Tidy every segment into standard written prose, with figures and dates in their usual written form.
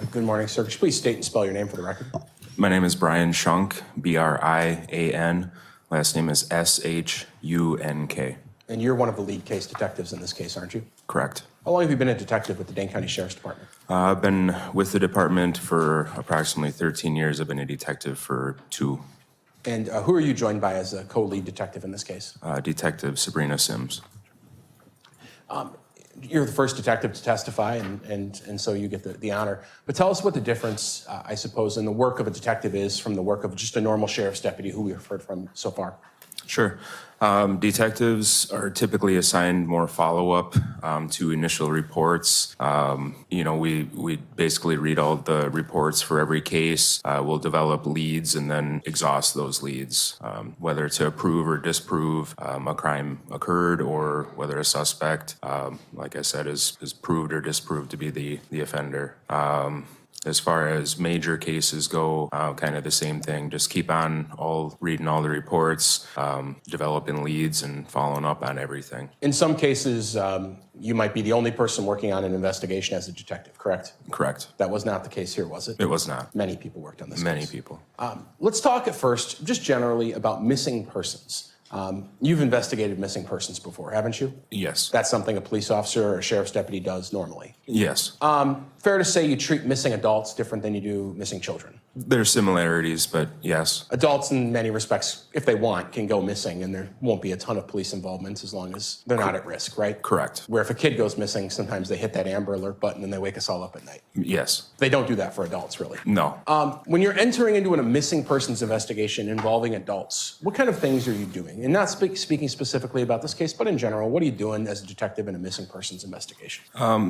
Good morning, sir. Could you please state and spell your name for the record? My name is Brian Shunk, B-R-I-A-N. Last name is S-H-U-N-K. And you're one of the lead case detectives in this case, aren't you? Correct. How long have you been a detective with the Dane County Sheriff's Department? I've been with the department for approximately 13 years. I've been a detective for 2. And who are you joined by as a co-lead detective in this case? Detective Sabrina Sims. You're the first detective to testify, and so you get the honor. But tell us what the difference, I suppose, in the work of a detective is from the work of just a normal sheriff's deputy who we've heard from so far. Sure. Detectives are typically assigned more follow-up to initial reports. We basically read all the reports for every case. We'll develop leads and then exhaust those leads, whether to approve or disprove a crime occurred or whether a suspect, like I said, is proved or disproved to be the offender. As far as major cases go, kind of the same thing. Just keep on reading all the reports, developing leads, and following up on everything. In some cases, you might be the only person working on an investigation as a detective, correct? Correct. That was not the case here, was it? It was not. Many people worked on this Many case. people. Let's talk at first, just generally, about missing persons. You've investigated missing persons before, haven't you? Yes. That's something a police officer or a sheriff's deputy does normally. Yes. Fair to say you treat missing adults different than you do missing children. There's similarities, but yes. Adults, in many respects, if they want, can go missing, and there won't be a ton of police involvement as long as they're not at risk, right? Correct. Where if a kid goes missing, sometimes they hit that Amber Alert button and they wake us all up at night. Yes. They don't do that for adults, really. No. When you're entering into a missing persons investigation involving adults, what kind of things are you doing? And not speaking specifically about this case, but in general, what are you doing as a detective in a missing persons investigation?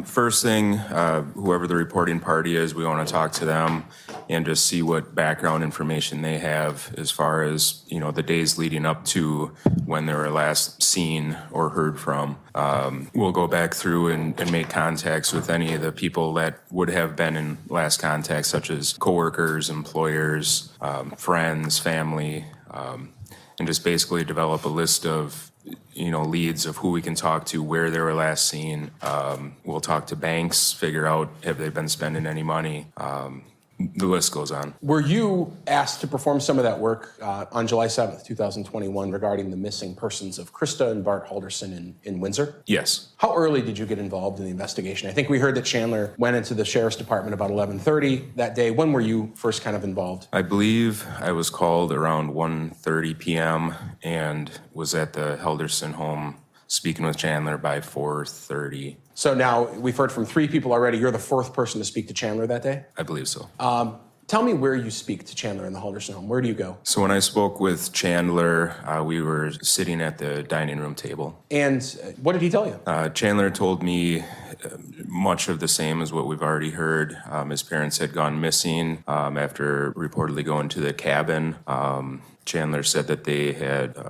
First thing, whoever the reporting party is, we want to talk to them and just see what background information they have as far as, the days leading up to when they were last seen or heard from. We'll go back through and make contacts with any of the people that would have been in last contact, such as coworkers, employers, friends, family, and just basically develop a list of leads of who we can talk to, where they were last seen. We'll talk to banks, figure out have they been spending any money. The list goes on. Were you asked to perform some of that work on July 7th, 2021 regarding the missing persons of Krista and Bart Halderson in Windsor? Yes. How early did you get involved in the investigation? I think we heard that Chandler went into the sheriff's department about 11:30 that day. When were you first kind of involved? I believe I was called around 1:30 p.m. and was at the Halderson home speaking with Chandler by 4:30. So now we've heard from 3 people already. You're the 4th person to speak to Chandler that day? I believe so. Tell me where you speak to Chandler in the Halderson home. Where do you go? So when I spoke with Chandler, we were sitting at the dining room table. And what did he tell you? Chandler told me much of the same as what we've already heard. His parents had gone missing after reportedly going to the cabin. Chandler said that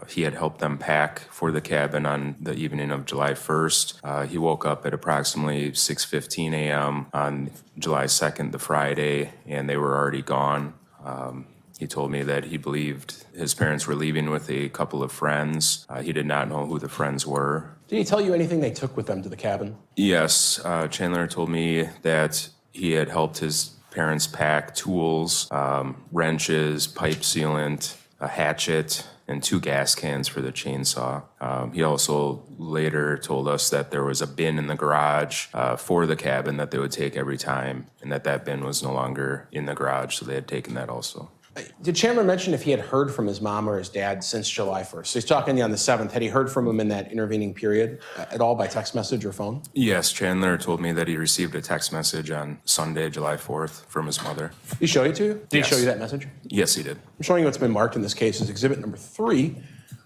he had helped them pack for the cabin on the evening of July 1st. He woke up at approximately 6:15 a.m. on July 2nd, the Friday, and they were already gone. He told me that he believed his parents were leaving with a couple of friends. He did not know who the friends were. Did he tell you anything they took with them to the cabin? Yes, Chandler told me that he had helped his parents pack tools, wrenches, pipe sealant, a hatchet, and 2 gas cans for the chainsaw. He also later told us that there was a bin in the garage for the cabin that they would take every time, and that bin was no longer in the garage, so they had taken that also. Did Chandler mention if he had heard from his mom or his dad since July 1st? So he's talking to you on the 7th. Had he heard from him in that intervening period at all by text message or phone? Yes, Chandler told me that he received a text message on Sunday, July 4th from his mother. Did he show it to you? Did Yes. he show you that message? Yes, he did. I'm showing you what's been marked in this case as exhibit number 3.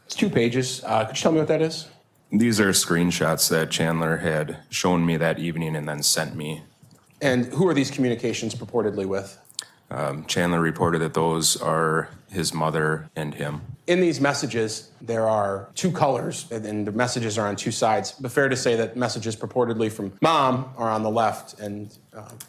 It's 2 pages. Could you tell me what that is? These are screenshots that Chandler had shown me that evening and then sent me. And who are these communications purportedly with? Chandler reported that those are his mother and him. In these messages, there are 2 colors, and the messages are on 2 sides. But fair to say that messages purportedly from Mom are on the left and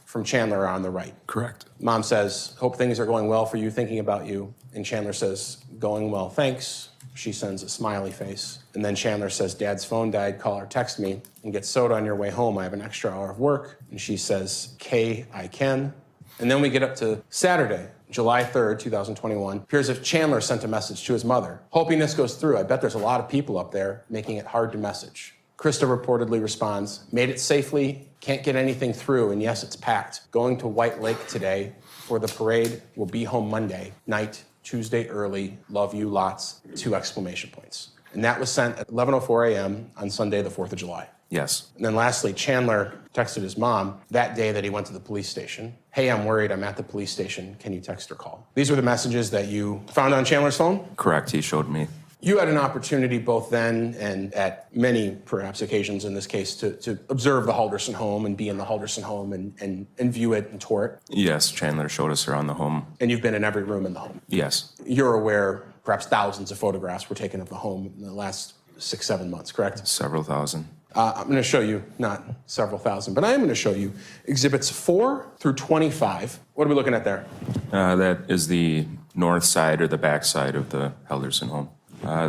from Chandler are on the right. Correct. Mom says, "Hope things are going well for you, thinking about you." And Chandler says, "Going well, thanks." She sends a smiley face. And then Chandler says, "Dad's phone died, call or text me, and get soda on your way home. I have an extra hour of work." And she says, "K, I can." And then we get up to Saturday, July 3rd, 2021. Appears as if Chandler sent a message to his mother. Hoping this goes through. I bet there's a lot of people up there making it hard to message. Krista reportedly responds, made it safely, can't get anything through, and yes, it's packed. Going to White Lake today for the parade, will be home Monday night, Tuesday early, love you lots, 2 exclamation points. And that was sent at 11:04 a.m. on Sunday, the 4th of July. Yes. And then lastly, Chandler texted his mom that day that he went to the police station. Hey, I'm worried, I'm at the police station. Can you text or call? These were the messages that you found on Chandler's phone? Correct, he showed me. You had an opportunity both then and at many, perhaps, occasions in this case to observe the Halderson home and be in the Halderson home and view it and tour it. Yes, Chandler showed us around the home. And you've been in every room in the home. Yes. You're aware perhaps thousands of photographs were taken of the home in the last 6-7 months, correct? Several thousand. I'm going to show you, not several thousand, but I am going to show you exhibits 4 through 25. What are we looking at there? That is the north side or the back side of the Halderson home.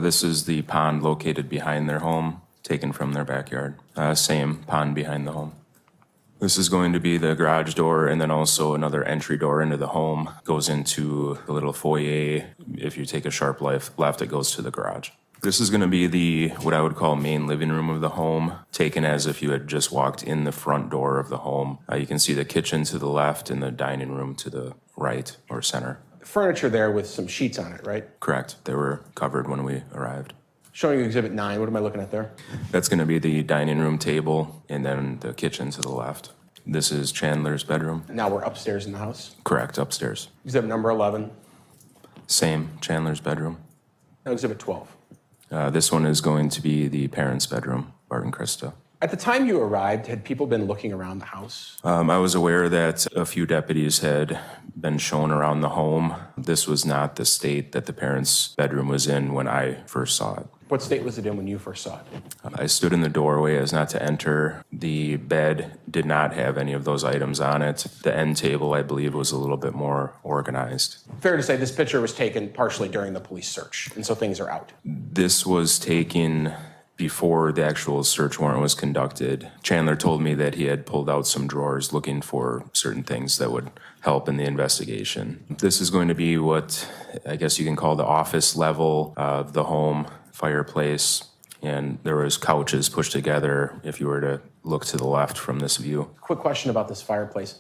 This is the pond located behind their home, taken from their backyard. Same pond behind the home. This is going to be the garage door, and then also another entry door into the home. Goes into the little foyer. If you take a sharp left, it goes to the garage. This is going to be the, what I would call, main living room of the home, taken as if you had just walked in the front door of the home. You can see the kitchen to the left and the dining room to the right or center. Furniture there with some sheets on it, right? Correct. They were covered when we arrived. Showing you exhibit 9. What am I looking at there? That's going to be the dining room table and then the kitchen to the left. This is Chandler's bedroom. Now we're upstairs in the house. Correct, upstairs. Exhibit number 11. Same, Chandler's bedroom. Now exhibit 12. This one is going to be the parents' bedroom, Bart and Krista. At the time you arrived, had people been looking around the house? I was aware that a few deputies had been shown around the home. This was not the state that the parents' bedroom was in when I first saw it. What state was it in when you first saw it? I stood in the doorway as not to enter. The bed did not have any of those items on it. The end table, I believe, was a little bit more organized. Fair to say this picture was taken partially during the police search, and so things are out. This was taken before the actual search warrant was conducted. Chandler told me that he had pulled out some drawers looking for certain things that would help in the investigation. This is going to be what I guess you can call the office level of the home, fireplace, and there was couches pushed together if you were to look to the left from this view. Quick question about this fireplace.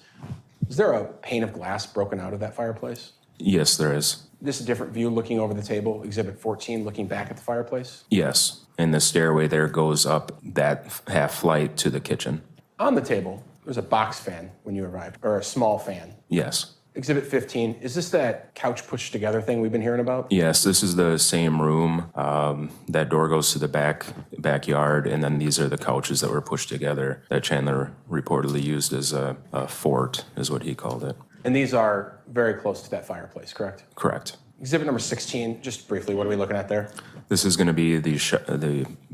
Is there a pane of glass broken out of that fireplace? Yes, there is. This is a different view looking over the table, exhibit 14, looking back at the fireplace? Yes, and the stairway there goes up that half flight to the kitchen. On the table, there's a box fan when you arrived, or a small fan. Yes. Exhibit 15, is this that couch pushed together thing we've been hearing about? Yes, this is the same room. That door goes to the backyard, and then these are the couches that were pushed together that Chandler reportedly used as a fort, is what he called it. And these are very close to that fireplace, correct? Correct. Exhibit number 16, just briefly, what are we looking at there? This is going to be the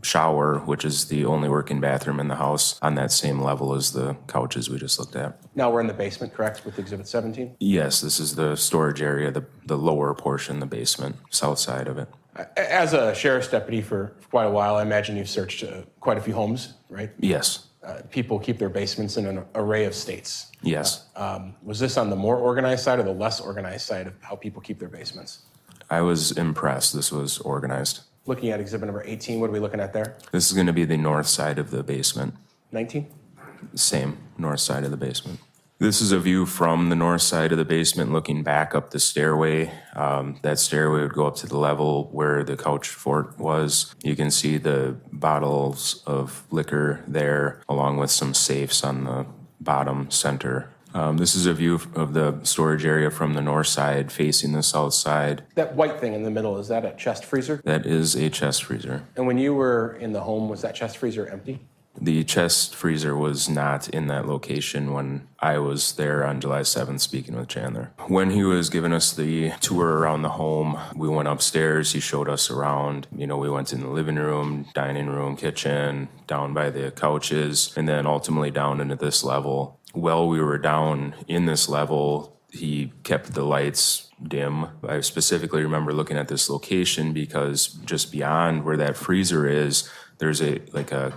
shower, which is the only working bathroom in the house, on that same level as the couches we just looked at. Now we're in the basement, correct, with exhibit 17? Yes, this is the storage area, the lower portion, the basement, south side of it. As a sheriff's deputy for quite a while, I imagine you've searched quite a few homes, right? Yes. People keep their basements in an array of states. Yes. Was this on the more organized side or the less organized side of how people keep their basements? I was impressed. This was organized. Looking at exhibit number 18, what are we looking at there? This is going to be the north side of the basement. 19? Same, north side of the basement. This is a view from the north side of the basement looking back up the stairway. That stairway would go up to the level where the couch fort was. You can see the bottles of liquor there, along with some safes on the bottom center. This is a view of the storage area from the north side facing the south side. That white thing in the middle, is that a chest freezer? That is a chest freezer. And when you were in the home, was that chest freezer empty? The chest freezer was not in that location when I was there on July 7th speaking with Chandler. When he was giving us the tour around the home, we went upstairs, he showed us around. You know, we went in the living room, dining room, kitchen, down by the couches, and then ultimately down into this level. While we were down in this level, he kept the lights dim. I specifically remember looking at this location because just beyond where that freezer is, There's a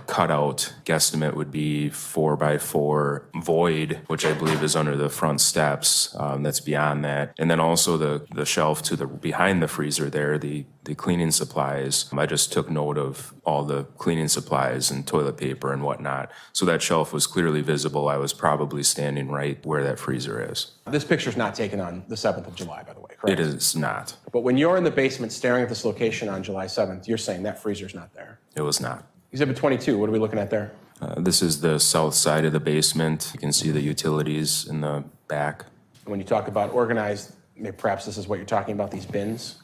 cutout guesstimate would be 4x4 void, which I believe is under the front steps. That's beyond that. And then also the shelf to the behind the freezer there, the cleaning supplies. I just took note of all the cleaning supplies and toilet paper and whatnot. So that shelf was clearly visible. I was probably standing right where that freezer is. This picture's not taken on the 7th of July, by the way, correct? It is not. But when you're in the basement staring at this location on July 7th, you're saying that freezer's not there. It was not. Exhibit 22, what are we looking at there? This is the south side of the basement. You can see the utilities in the back. When you talk about organized, maybe perhaps this is what you're talking about, these bins.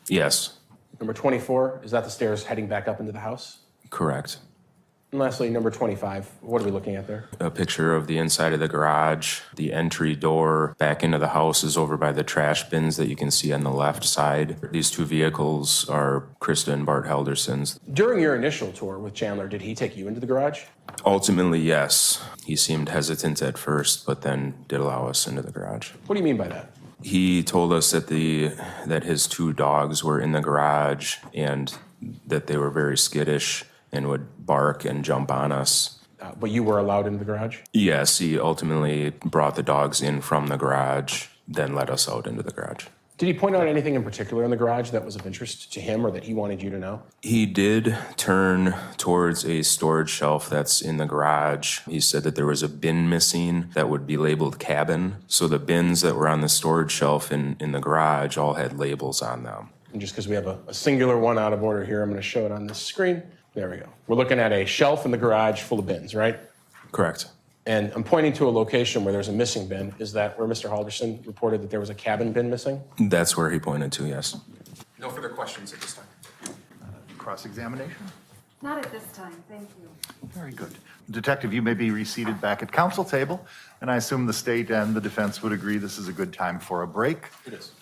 Yes, Number 24, is that the stairs heading back up into the house? correct. And lastly, number 25, what are we looking at there? A picture of the inside of the garage. The entry door back into the house is over by the trash bins that you can see on the left side. These two vehicles are Krista and Bart Halderson's. During your initial tour with Chandler, did he take you into the garage? Ultimately, yes. He seemed hesitant at first, but then did allow us into the garage. What do you mean by that? He told us that that his two dogs were in the garage and that they were very skittish and would bark and jump on us. But you were allowed into the garage? Yes, he ultimately brought the dogs in from the garage, then let us out into the garage. Did he point out anything in particular in the garage that was of interest to him or that he wanted you to know? He did turn towards a storage shelf that's in the garage. He said that there was a bin missing that would be labeled cabin. So the bins that were on the storage shelf in the garage all had labels on them. And just because we have a singular one out of order here, I'm going to show it on this screen. There we go. We're looking at a shelf in the garage full of bins, right? Correct. And I'm pointing to a location where there's a missing bin. Is that where Mr. Halderson reported that there was a cabin bin missing? That's where he pointed to, yes. No further questions at this time. Cross-examination? Not at this time, thank you. Very good. Detective, you may be reseated back at council table, and I assume the state and the defense would agree this is a good time for a break. It is.